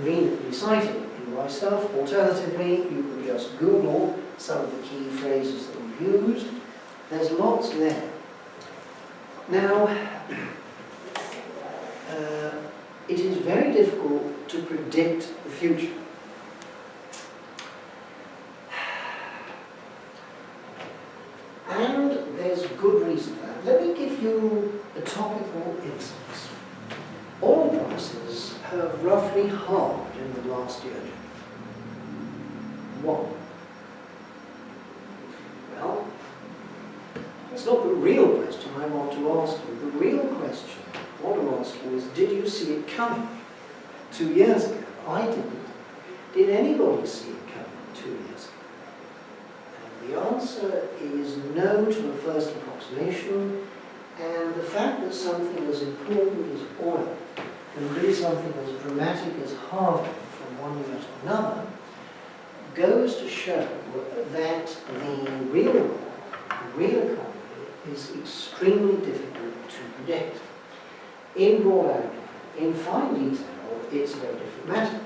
conveniently cited in my stuff. Alternatively, you can just Google some of the key phrases that we've used. There's lots there. Now, it is very difficult to predict the future. And there's good reason for that. Let me give you a topical instance. Oil prices have roughly halved in the last year. Why? Well, that's not the real question I want to ask you. The real question I want to ask you is, did you see it coming 2 years ago? I didn't. Did anybody see it coming 2 years ago? And the answer is no to a first approximation, and the fact that something as important as oil can do something as dramatic as halving from one year to another goes to show that the real world, the real economy, is extremely difficult to predict. In broad outline, in fine detail, it's a very different matter.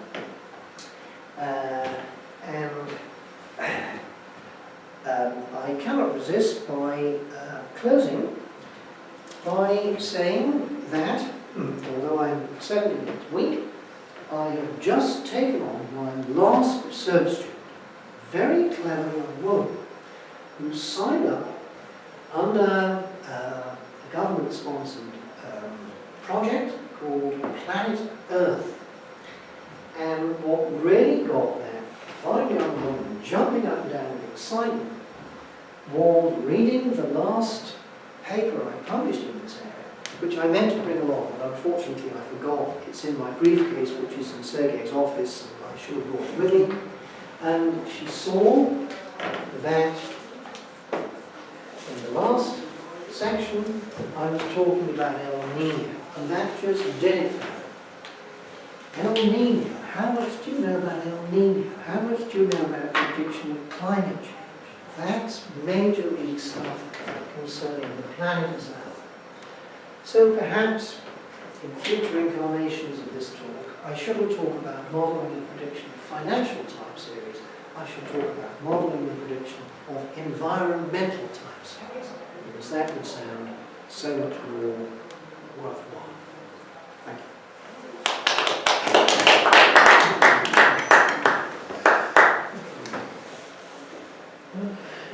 I cannot resist by closing by saying that, although I'm 70 minutes weak, I have just taken on my last research student, very clever young woman, who signed up under a government-sponsored project called Planet Earth. And what really got that fine young woman jumping up and down with excitement was reading the last paper I published in this area, which I meant to bring along, but unfortunately I forgot. It's in my briefcase, which is in Sergei's office, and I should have brought it with me. And she saw that in the last section I was talking about El Nino, and that just did it for her. El Nino, how much do you know about El Nino? How much do you know about prediction of climate change? That's major league stuff concerning the planet as a whole. So perhaps in future incarnations of this talk, I shouldn't talk about modelling and prediction of financial time series. I should talk about modelling and prediction of environmental time series, because that would sound so much more worthwhile. Thank you.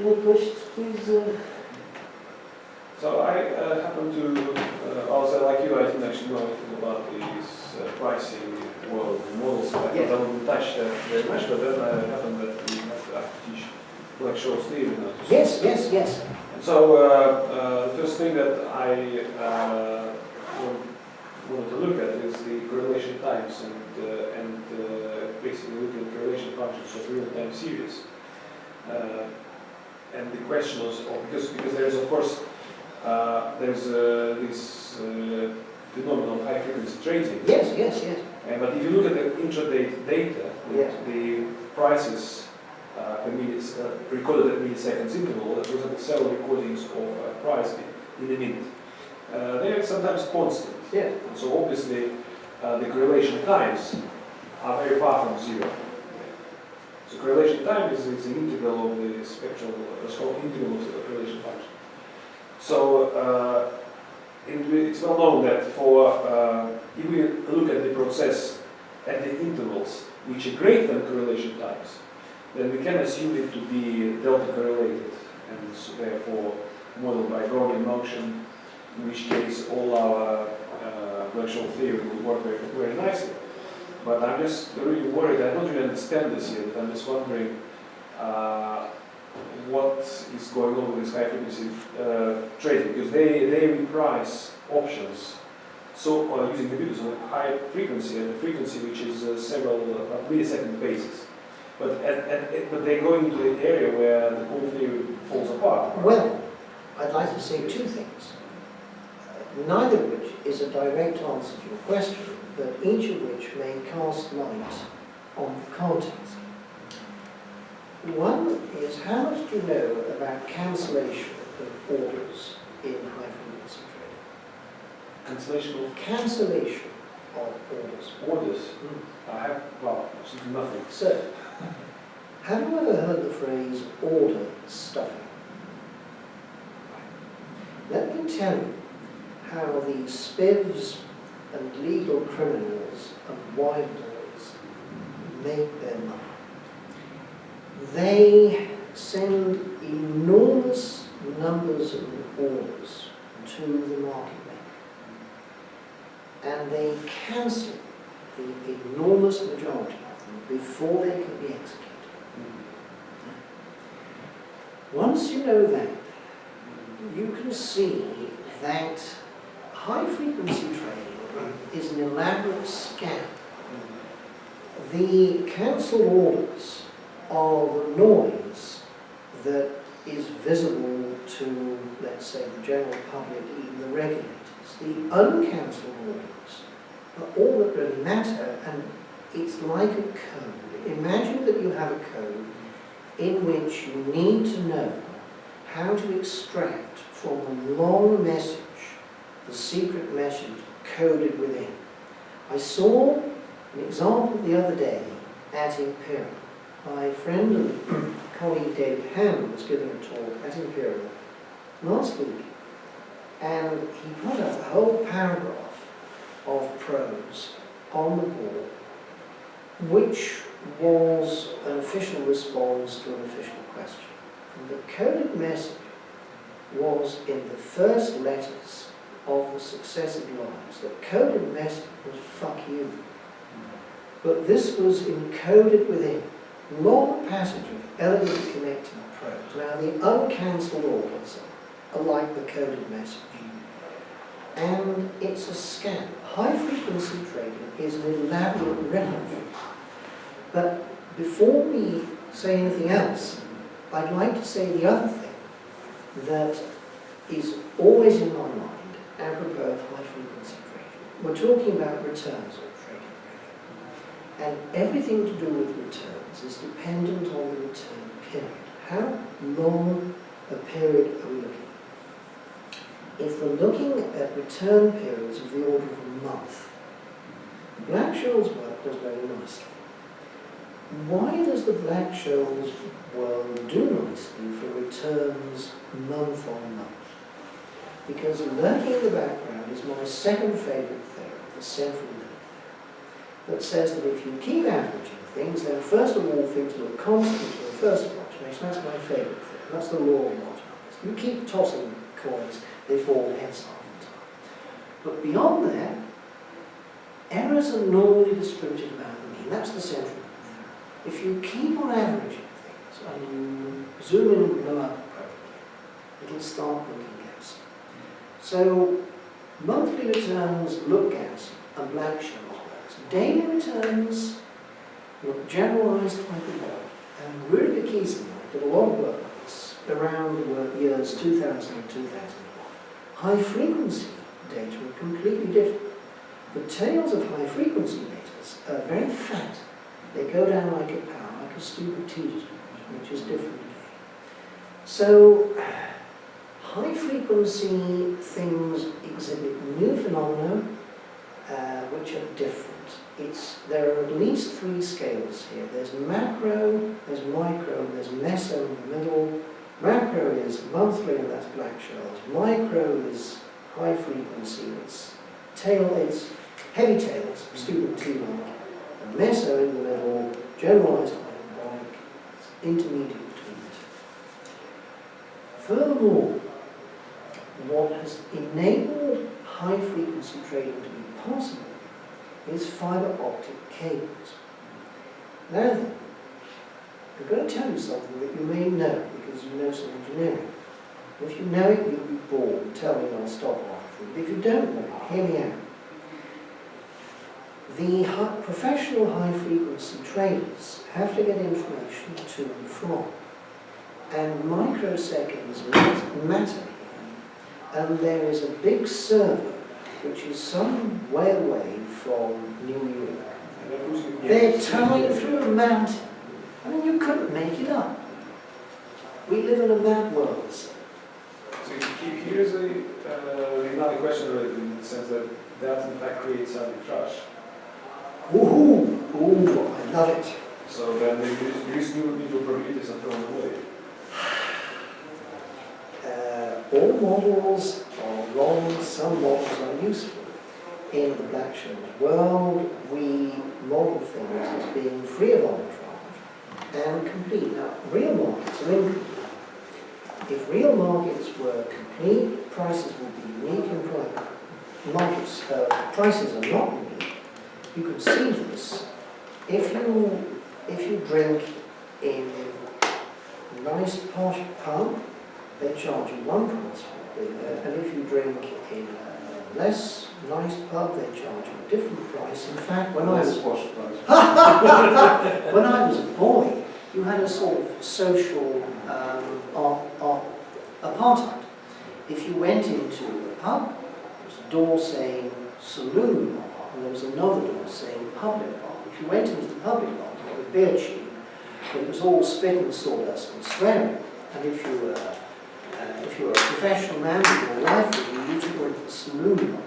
Any questions, please? So I happen to, also like you, I didn't actually know anything about these pricing world models. I Yes. wouldn't touch that very much, but then I happened that we have to teach like short theory now. Yes, yes, yes. And so the first thing that I wanted to look at is the correlation times and basically look at correlation functions of real-time series. And the question was, because there is of course there's this phenomenon of high frequency trading. Yes, yes, yes. But if you look at the intraday data, Yes. the prices recorded at milliseconds interval, for example, several recordings of price in a minute, they are sometimes constant. Yeah. And so obviously the correlation times are very far from zero. So correlation time is the integral of the spectral, integral of the correlation function. So it's well known that if we look at the process at the intervals which are greater than correlation times, then we can assume it to be delta correlated, and so therefore modeled by Brownian motion, in which case all our Black-Scholes theory will work very, very nicely. But I'm just really worried, I don't really understand this yet, I'm just wondering what is going on with this high frequency trading, because they reprice options so using computers on a high frequency, and a frequency which is several millisecond basis. But they go into the area where the whole theory falls apart. Well, I'd like to say two things, neither of which is a direct answer to your question, but each of which may cast light on the context. One is, how much do you know about cancellation of orders in high frequency trading? Cancellation of? Cancellation of orders? Orders. Mm. I have, well, absolutely nothing. So, have you ever heard the phrase order stuffing? Let me tell you how the spivs and legal criminals and wide boys make their money. They send enormous numbers of orders to the market maker, and they cancel the enormous majority of them before they can be executed. Once you know that, you can see that high-frequency trading is an elaborate scam. The cancelled orders are the noise that is visible to, let's say, the general public, even the regulators. The uncancelled orders are all that really matter, and it's like a code. Imagine that you have a code in which you need to know how to extract from a long message the secret message coded within. I saw an example the other day at Imperial. My friend and colleague David Hammond was giving a talk at Imperial last week, and he put up a whole paragraph of prose on the board, which was an official response to an official question. And the coded message was in the first letters of the successive lines. The coded message was "fuck you." But this was encoded within long passage of elegantly connected prose. Now the uncancelled orders are like the coded message. And it's a scam. High frequency trading is an elaborate rip-off. But before we say anything else, I'd like to say the other thing that is always in my mind apropos of high frequency trading. We're talking about returns on trading. And everything to do with returns is dependent on the return period. How long a period are we looking at? If we're looking at return periods of the order of a month, Black-Scholes work does very nicely. Why does the Black-Scholes world do nicely for returns month on month? Because lurking in the background is my second favourite theorem, the central limit theorem, that says that if you keep averaging things, then first of all things look constant to the first approximation. That's my favourite theorem. That's the law of multipliers. You keep tossing coins, they fall heads half the time. But beyond that, errors are normally distributed about the mean. That's the central limit theorem. If you keep on averaging things and you zoom in and blow up appropriately, it'll start looking gas. So monthly returns look gas and Black-Scholes works. Daily returns look generalised hyperbolic. And Rüdiger Kiesenberg did a lot of work on this around the years 2000 and 2001. High frequency data are completely different. The tails of high frequency data are very fat. They go down like a power, like a stupid teeter, which is different again. So, high frequency things exhibit new phenomena which are different. There are at least three scales here. There's macro, there's micro, and there's meso in the middle. Macro is monthly, and that's Black-Scholes. Micro is high frequency, it's heavy tails, stupid T-mark. And meso in the middle, generalized hyperbolic, intermediate between the two. Furthermore, what has enabled high frequency trading to be possible is fiber optic cables. Now then, I'm going to tell you something that you may know because you know some engineering. If you know it, you'll be bored. Tell me and I'll stop laughing. But if you don't know it, hear me out. The professional high-frequency traders have to get information to and from. And microseconds matter here. And there is a big server which is some way away from New York. They're tunneling through a mountain. I mean, you couldn't make it up. We live in a mad world. So here's another question in the sense that that in fact creates arbitrage. Woohoo! Ooh, I love it. So then these neutral probabilities are thrown away. All models are wrong, some models are useful. In the Black-Scholes world, we model things as being free of arbitrage and complete. Now, real markets are incomplete. If real markets were complete, prices would be unique and private. Markets, prices are not unique. You can see this if you drink in a nice posh pub, they charge you one price for beer, and if you drink in a less nice pub, they charge you a different price. In fact, when I was a boy, you had a sort of social apartheid. If you went into a pub, there was a door saying saloon bar, and there was another door saying public bar. If you went into the public bar, you got a beer tube, but it was all spit and sawdust and swearing. And if you were a professional man with your wife with you, you took her into the saloon bar,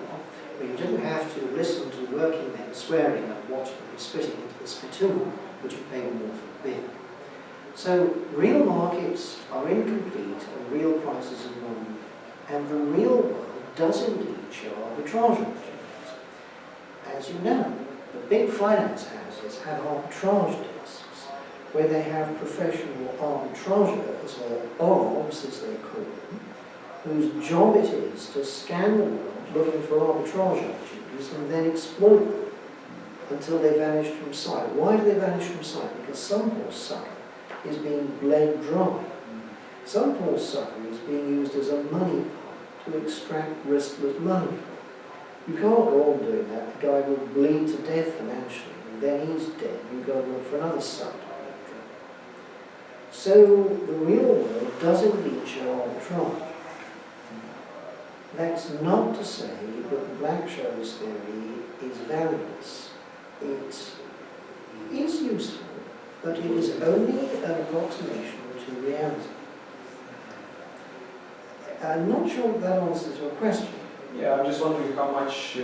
where you didn't have to listen to working men swearing and watching them spitting into the spittoon, but you paid more for the beer. So real markets are incomplete and real prices are non-unique. And the real world does indeed show arbitrage opportunities. As you know, the big finance houses have arbitrage desks where they have professional arbitrageurs, or ARBs as they call them, whose job it is to scan the world looking for arbitrage opportunities and then exploit them until they vanish from sight. Why do they vanish from sight? Because some poor sucker is being bled dry. Some poor sucker is being used as a money pump to extract riskless money from. You can't go on doing that. The guy will bleed to death financially, and then he's dead. You go and look for another sucker. So the real world does indeed show arbitrage. That's not to say that the Black-Scholes theory is valueless. It is useful, but it is only an approximation to reality. I'm not sure that answers your question. Yeah, I'm just wondering how much I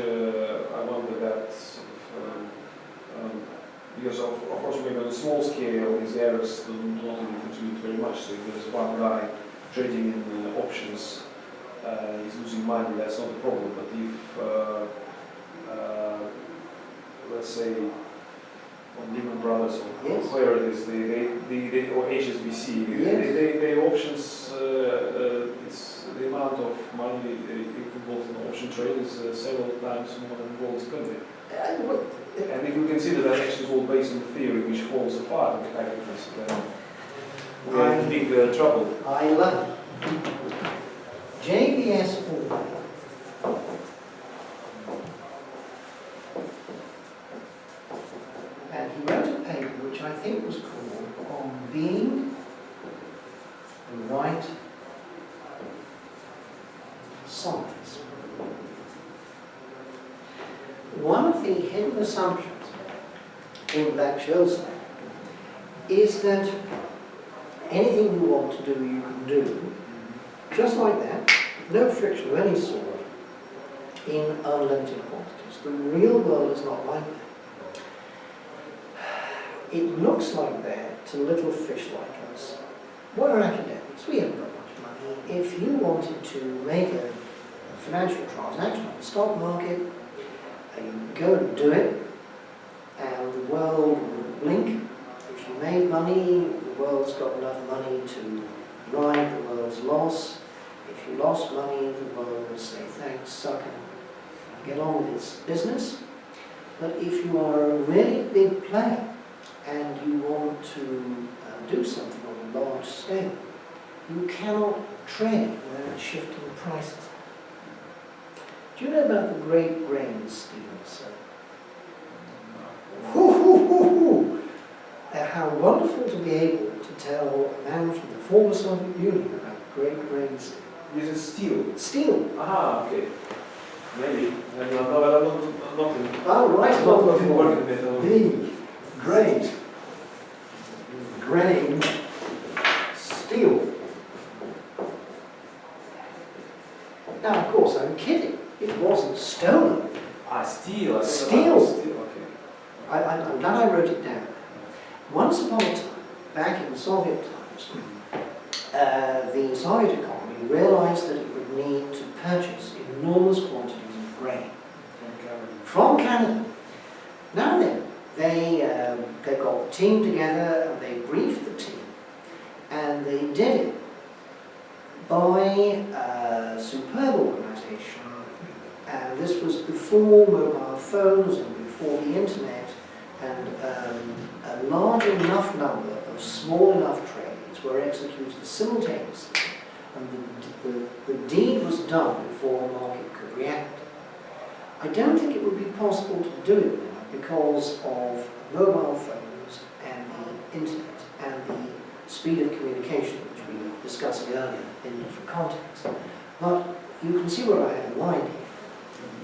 wonder that sort of, because of course maybe on a small scale these errors do not really contribute very much. So if there's one guy trading in options, he's losing money, that's not a problem. But if let's say on Lehman Brothers or Yes. whoever it is, they or HSBC, Yes. they options, it's the amount of money involved in option trade is several times more than gold spending. And if we consider that actually is all based on the theory which falls apart in practice, then we're in big trouble. I love it. JBS Hall. And he wrote a paper which I think was called On Being the Right Size. One of the hidden assumptions in Black-Scholes is that anything you want to do, you can do, just like that, no friction of any sort, in unlimited quantities. The real world is not like that. It looks like that to little fish like us. We're academics, we haven't got much money. If you wanted to make a financial transaction on the stock market, you go and do it, and the world would blink. If you made money, the world's got enough money to ride the world's loss. If you lost money, the world would say, thanks, sucker, get on with its business. But if you are a really big player and you want to do something on a large scale, you cannot trade without shifting prices. Do you know about the great grains, Stevenson? How wonderful to be able to tell a man from the former Soviet Union about the great grains. Is it steel? Steel. Aha, okay. Maybe. I'm not in. Oh, right. Not working with metal. The grain. Grain. Steel. Now, of course, I'm kidding. It wasn't stolen. Once upon a time, back in Soviet times, the Soviet economy realized that it would need to purchase enormous quantities of grain from Canada. Now then, they got the team together and they briefed the team, and they did it by a superb organisation, and this was before mobile phones and before the internet, and a large enough number of small enough trades were executed simultaneously, and the deed was done before the market could react. I don't think it would be possible to do it now because of mobile phones and the internet and the speed of communication, which we were discussing earlier in different contexts. But you can see what I have in mind here.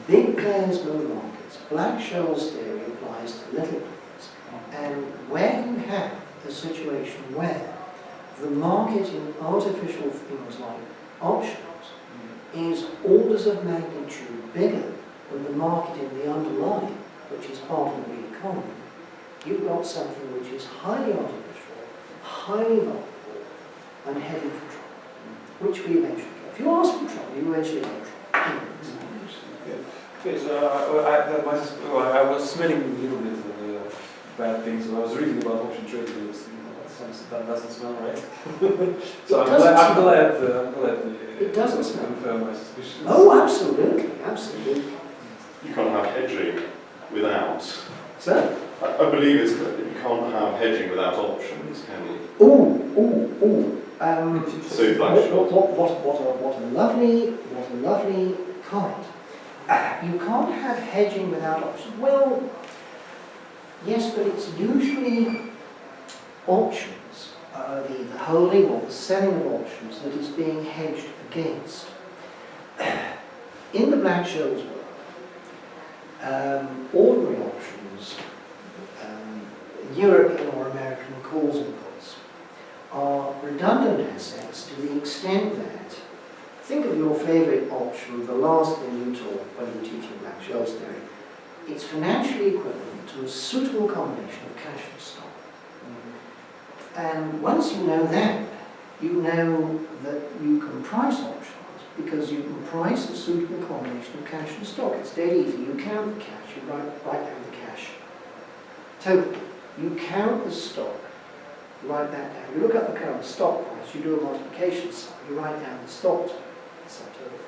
Big players move the markets. Black-Scholes theory applies to little players. And where you have a situation where the market in artificial things like options is orders of magnitude bigger than the market in the underlying, which is part of the real economy, you've got something which is highly artificial, highly vulnerable, and heading for trouble, which we eventually get. If you ask for trouble, you eventually get trouble. Okay, so I was smelling a little bit of bad things when I was reading about option trading. That doesn't smell right. So I'm glad it doesn't smell. Confirm my suspicions. Oh, absolutely, absolutely. You can't have hedging without. So? I believe it's that you can't have hedging without options, can you? So Black-Scholes. What a lovely comment. You can't have hedging without options. Well, yes, but it's usually options, the holding or the selling of options that is being hedged against. In the Black-Scholes world, ordinary options, European or American calls and puts, are redundant assets to the extent that, think of your favourite option, the last thing you taught when you were teaching Black-Scholes theory, it's financially equivalent to a suitable combination of cash and stock. And once you know that, you know that you can price options because you can price a suitable combination of cash and stock. It's dead easy. You count the cash, you write down the cash total. You count the stock, you write that down. You look up the current stock price, you do a multiplication sum, you write down the stock total,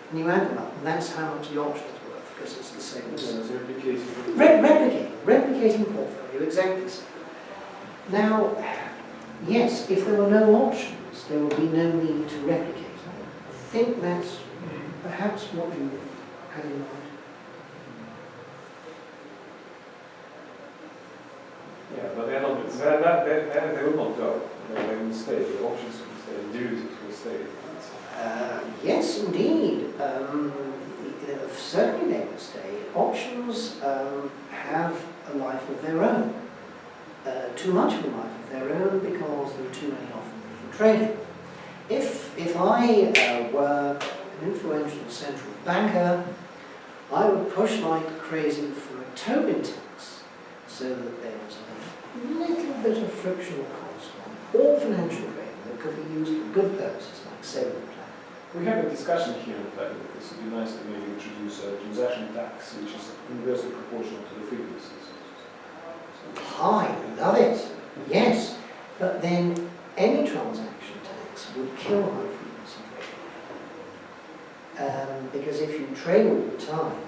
and you add them up, and that's how much the option is worth because it's the same as replicating portfolio, exactly the same. Now, yes, if there were no options, there would be no need to replicate. I think that's perhaps what you had in mind. Yeah, but they're not, they will not go. They will stay. The options will stay. The derivatives will stay. Yes, indeed. Certainly they will stay. Options have a life of their own. Too much of a life of their own because there are too many of them for trading. If I were an influential central banker, I would push like crazy for a Tobin tax so that there was a little bit of frictional cost on all financial trading that could be used for good purposes like saving the planet. We have a discussion here, in fact, that this would be nice to maybe introduce a transaction tax which is inversely proportional to the frequencies. I love it. Yes, but then any transaction tax would kill high frequency trading. Because if you trade all the time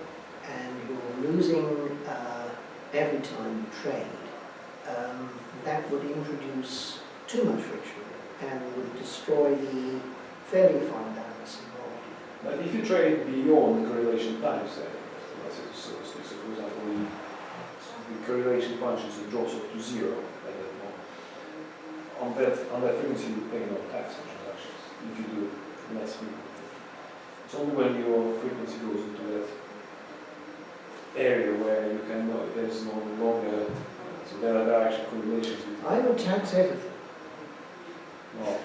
and you're losing every time you trade, that would introduce too much friction and would destroy the fairly fine balance involved. But if you trade beyond correlation time, say, so for example, the correlation function drops off to zero, on that frequency you pay no tax on transactions if you do less frequently. It's only when your frequency goes into that area where you can know there's no longer, so there are actually correlations with. I would tax everything. Well,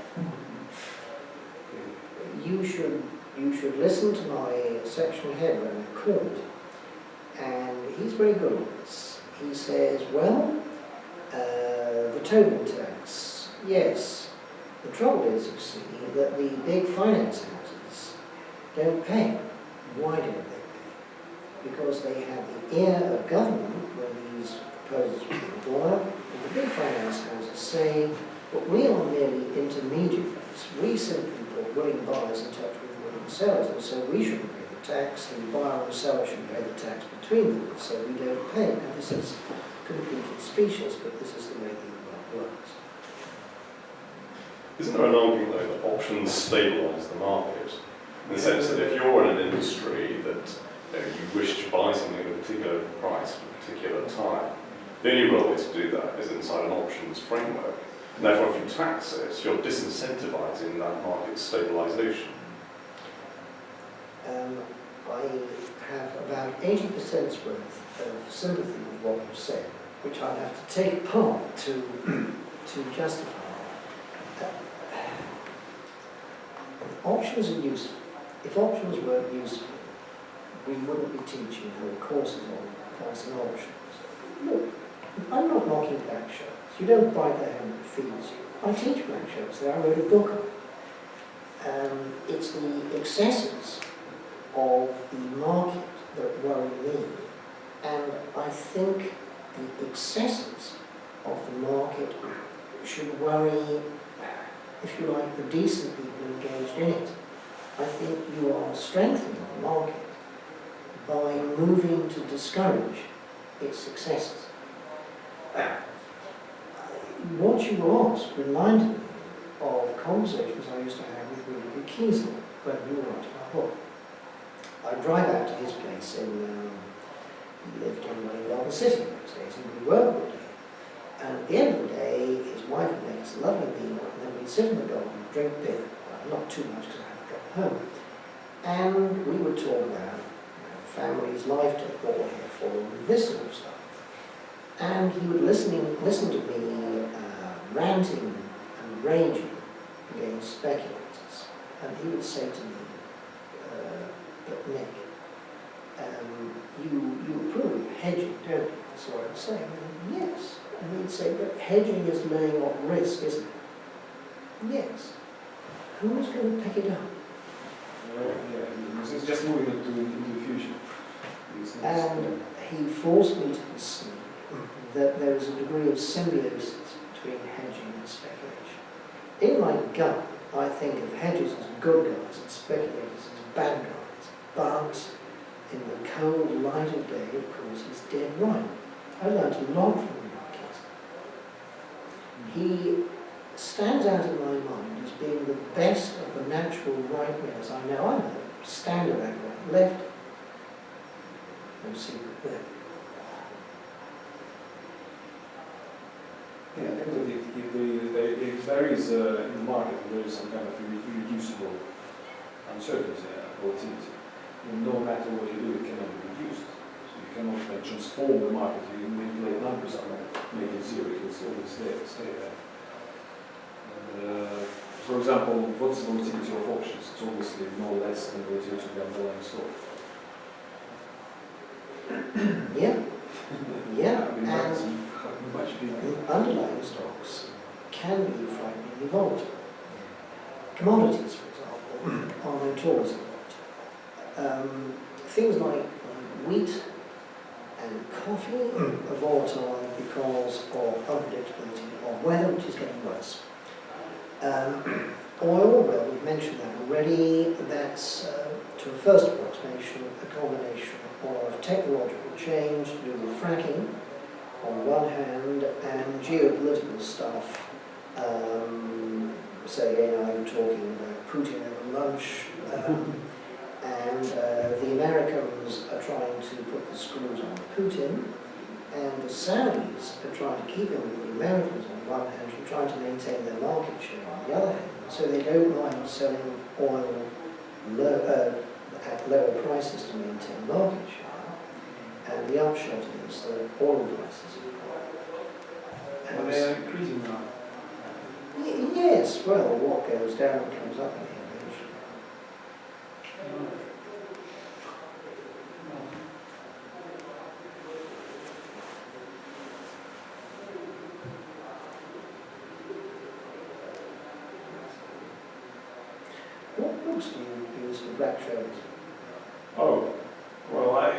You should listen to my section head when in court, and he's very good on this. He says, well, the Tobin tax, yes. The trouble is, you see, that the big finance houses don't pay. Why don't they pay? Because they have the ear of government when these proposals were being drawn up, and the big finance houses say, but we are merely intermediaries. We simply put willing buyers in touch with willing sellers, and so we shouldn't pay the tax, and the buyer and seller should pay the tax between them, so we don't pay. Now this is completely specious, but this is the way the world works. Isn't there an argument though that options stabilise the market? In the sense that if you're in an industry that you wish to buy something at a particular price at a particular time, the only way to do that is inside an options framework. And therefore, if you tax it, you're disincentivising that market stabilisation. I have about 80% worth of sympathy with what you said, which I'd have to take apart to justify. Options are useful. If options weren't useful, we wouldn't be teaching whole courses on pricing options. Look, I'm not knocking black shirts. You don't buy the hand that feeds you. I teach black shirts, so I wrote a book on it. It's the excesses of the market that worry me. And I think the excesses of the market should worry, if you like, the decent people engaged in it. I think you are strengthening the market by moving to discourage its successes. What you asked reminded me of conversations I used to have with William Keesley when we were writing our book. I'd drive out to his place he lived in Wayne Garden City in those days, and we'd work all day. And at the end of the day, his wife would make us a lovely meal, and then we'd sit in the garden and drink beer. Well, not too much because I had to drive home. And we would talk about families, life day, what we're here for, and this sort of stuff. And he would listen to me ranting and raging against speculators. And he would say to me, but Nick, you approve of hedging, don't you? That's what I would say. And yes. And he'd say, but hedging is laying off risk, isn't it? Yes. Who's going to pick it up? Yeah, it's just moving into the future. And he forced me to concede that there was a degree of symbiosis between hedging and speculation. In my gut, I think of hedgers as good guys and speculators as bad guys. But in the cold light of day, of course, he's dead right. I learned a lot from him. He stands out in my mind as being the best of the natural right-wingers I know. I'm a standard right left. No secret there. Yeah, I think that if there is in the market, there is some kind of irreducible uncertainty, volatility, no matter what you do, it cannot be reduced. So you cannot transform the market, you manipulate numbers, make it zero, it's always there, stay there. And, for example, what's the volatility of options? It's obviously no less than the volatility of the underlying stock. Yeah. Yeah, I mean, and much bigger. underlying stocks can be frighteningly volatile. Commodities, for example, are notoriously volatile. Things like wheat and coffee are volatile because of unpredictability of weather, which is getting worse. Oil, well, we've mentioned that already. That's, to a first approximation, a combination of technological change to do with fracking on one hand and geopolitical stuff. So again, I'm talking about Putin over lunch, and the Americans are trying to put the screws on Putin, and the Saudis are trying to keep him with the Americans on one hand and trying to maintain their market share on the other hand. So they don't mind selling oil at lower prices to maintain market share. And the upshot is that oil prices have But they are increasing now. Yes, well, what goes down comes up again eventually. What books do you use for black shows? Oh, well, I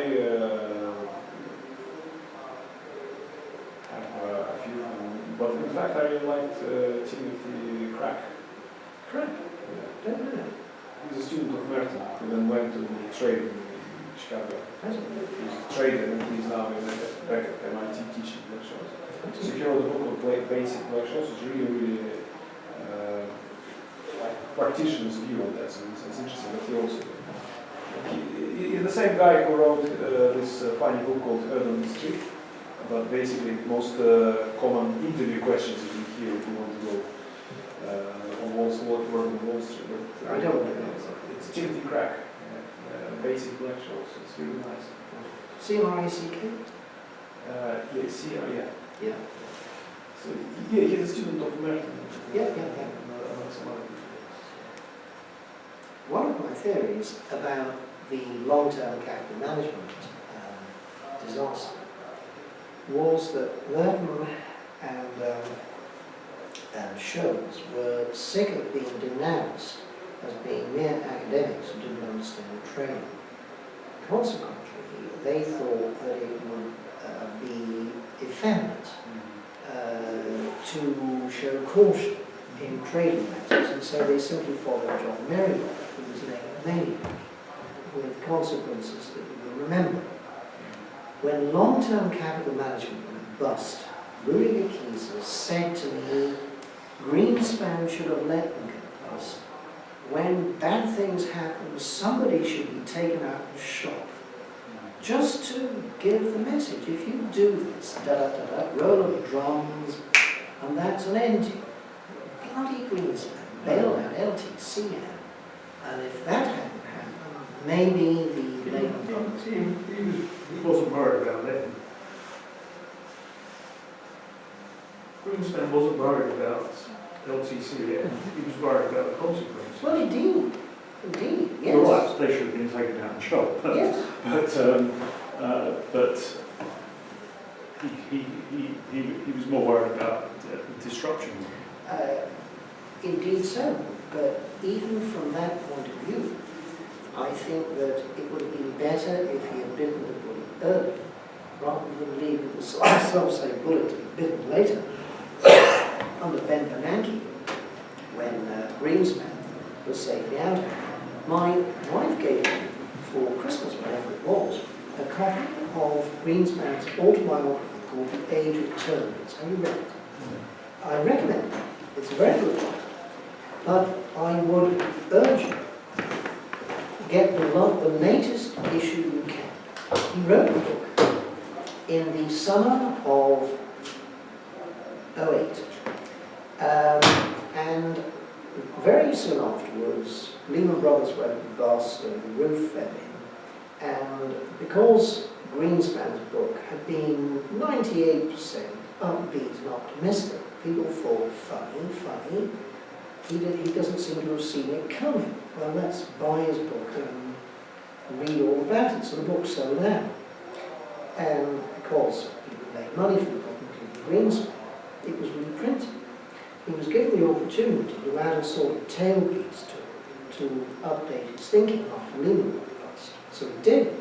have a few, but in fact I really liked Timothy Crack. Crack? Yeah. Don't know. He's a student of Merton, who then went to trade in Chicago. Has it? He's a trader and he's now back at MIT teaching lectures. So if you wrote a book called Basic Lectures, it's really like practitioner's view on that, so it's interesting. But he also, he's the same guy who wrote this funny book called Urban History, about basically most common interview questions you can hear if you want to go on Wall Street. But, I don't know. It's Timothy Crack, Basic Lectures. It's really nice. C-R-A-C-K? Yeah. Yeah. So yeah, he's a student of Merton. Yeah. Some other people. One of my theories about the long-term capital management disaster was that Merton and Shows were sick of being denounced as being mere academics who didn't understand trading. Consequently, they thought that it would be effeminate to show caution in trading matters, and so they simply followed John Merriweather, who was an egomaniac, with consequences that you will remember. When long-term capital management went bust, Rudiger Kieser said to me, Greenspan should have let them go bust. When bad things happen, somebody should be taken out and shot. Just to give the message, if you do this, roll of drums, and that's an end to it. Bloody Greenspan bailed out LTC had. And if that hadn't happened, maybe the Labour Brothers. He wasn't worried about that. Greenspan wasn't worried about LTC yet. He was worried about the consequences. Well, indeed, yes. You're right, they should have been taken out and shot. Yes. But he was more worried about disruption. Indeed so, but even from that point of view, I think that it would have been better if he had bitten the bullet early, rather than leaving the self-same bullet to be bitten later. Under Ben Bernanke, when Greenspan was safely out. My wife gave me, for Christmas, whenever it was, a copy of Greenspan's autobiography called The Age of Turbulence. Have you read it? I recommend it. It's a very good one. But I would urge you, get the latest issue you can. He wrote the book in the summer of 2008. And very soon afterwards, Lehman Brothers went bust and the roof fell in. And because Greenspan's book had been 98% upbeat and optimistic, people thought, funny, he doesn't seem to have seen it coming. Well, let's buy his book and read all about it. So the book sold out. And because people made money from the book, including Greenspan, it was reprinted. He was given the opportunity to add a sort of tailpiece to update his thinking after Lehman went bust. So he did.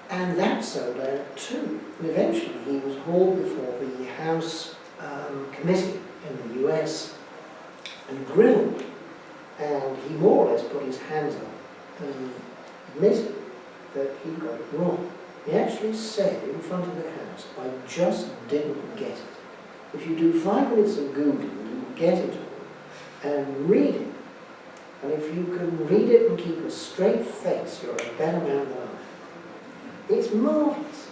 And that sold out too. And eventually he was hauled before the House committee in the US and grilled. And he more or less put his hands up and admitted that he got it wrong. He actually said in front of the House, I just didn't get it. If you do 5 minutes of Googling, you get it all, and read it. And if you can read it and keep a straight face, you're a better man than I. It's marvellous.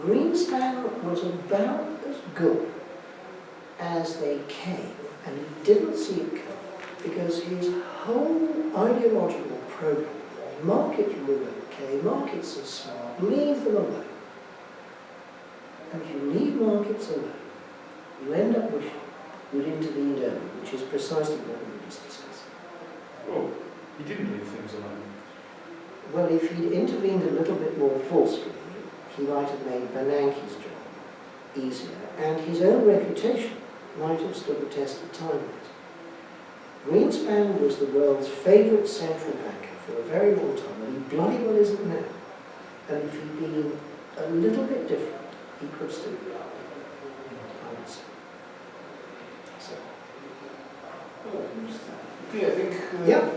Greenspan was about as good as they came, and he didn't see it coming, because his whole ideological program was markets rule okay, markets are smart, leave them alone. And if you leave markets alone, you end up wishing you'd intervened early, which is precisely what we were just discussing. Well, he didn't leave things alone. Well, if he'd intervened a little bit more forcefully, he might have made Bernanke's job easier, and his own reputation might have stood the test of time. Greenspan was the world's favourite central banker for a very long time, and he bloody well isn't now. And if he'd been a little bit different, he could still be our I would say. So, Okay, I think. yeah.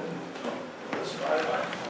That's right.